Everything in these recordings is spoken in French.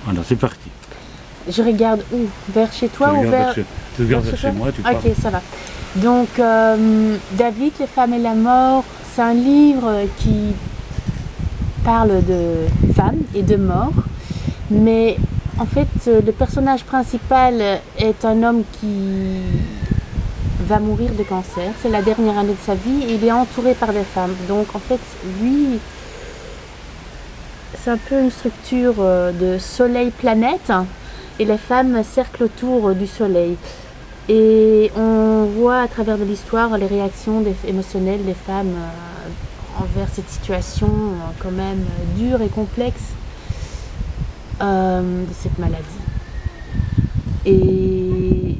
Alors c'est parti. Je regarde où? Vers chez toi ou vers... Tu regardes vers chez moi, tu parles. Ok, ça va. Donc, David, les femmes et la mort, c'est un livre qui parle de femmes et de mort. Mais en fait, le personnage principal est un homme qui va mourir de cancer. C'est la dernière année de sa vie et il est entouré par des femmes. Donc, en fait, lui, c'est un peu une structure de soleil-planète. Et les femmes cerclent autour du soleil. Et on voit à travers de l'histoire les réactions émotionnelles des femmes envers cette situation quand même dure et complexe de cette maladie. Et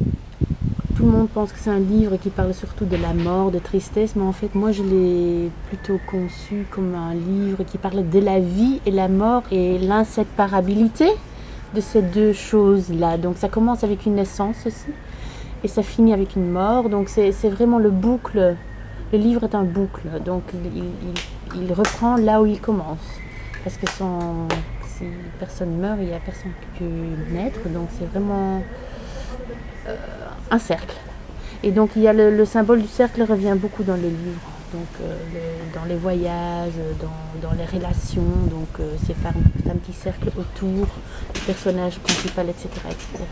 tout le monde pense que c'est un livre qui parle surtout de la mort, de tristesse, mais en fait moi je l'ai plutôt conçu comme un livre qui parle de la vie et la mort et l'inséparabilité de ces deux choses-là. Donc ça commence avec une naissance aussi et ça finit avec une mort. Donc c'est vraiment le boucle. Le livre est un boucle. Donc il reprend là où il commence. Parce que si personne meurt, il n'y a personne qui peut naître. Donc c'est vraiment un cercle. Et donc il y a le symbole du cercle revient beaucoup dans le livre. Donc dans les voyages, dans les relations, donc ces femmes qui cerclent autour du personnage principal, etc., etc.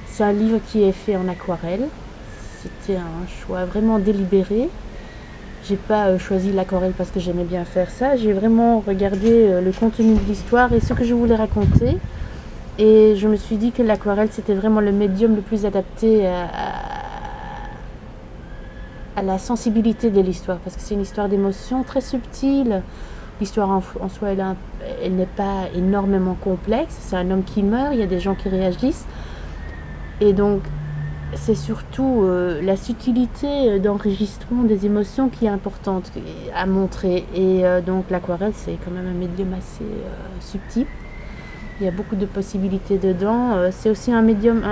C'est un livre qui est fait en aquarelle. C'était un choix vraiment délibéré. J'ai pas choisi l'aquarelle parce que j'aimais bien faire ça. J'ai vraiment regardé le contenu de l'histoire et ce que je voulais raconter. Et je me suis dit que l'aquarelle, c'était vraiment le médium le plus adapté à la sensibilité de l'histoire, parce que c'est une histoire d'émotion très subtile. L'histoire en soi, elle n'est pas énormément complexe. C'est un homme qui meurt, il y a des gens qui réagissent. Et donc, c'est surtout la subtilité d'enregistrement des émotions qui est importante à montrer. Et donc, l'aquarelle, c'est quand même un médium assez subtil. Il y a beaucoup de possibilités dedans. C'est aussi un médium,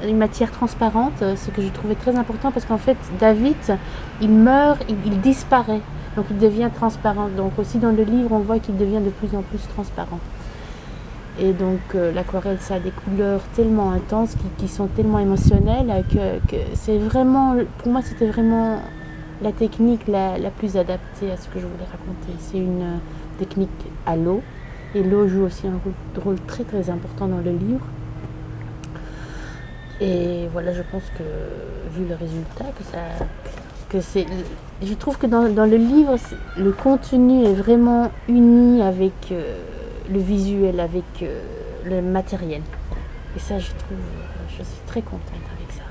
une matière transparente, ce que je trouvais très important parce qu'en fait, David, il meurt, il disparaît. Donc il devient transparent. Donc aussi dans le livre, on voit qu'il devient de plus en plus transparent. Et donc l'aquarelle, ça a des couleurs tellement intenses, qui sont tellement émotionnelles que c'est vraiment, pour moi, c'était vraiment la technique la plus adaptée à ce que je voulais raconter. C'est une technique à l'eau. Et l'eau joue aussi un rôle très très important dans le livre. Et voilà, je pense que vu le résultat, je trouve que dans le livre, le contenu est vraiment uni avec le visuel, avec le matériel. Et ça, je suis très contente avec ça.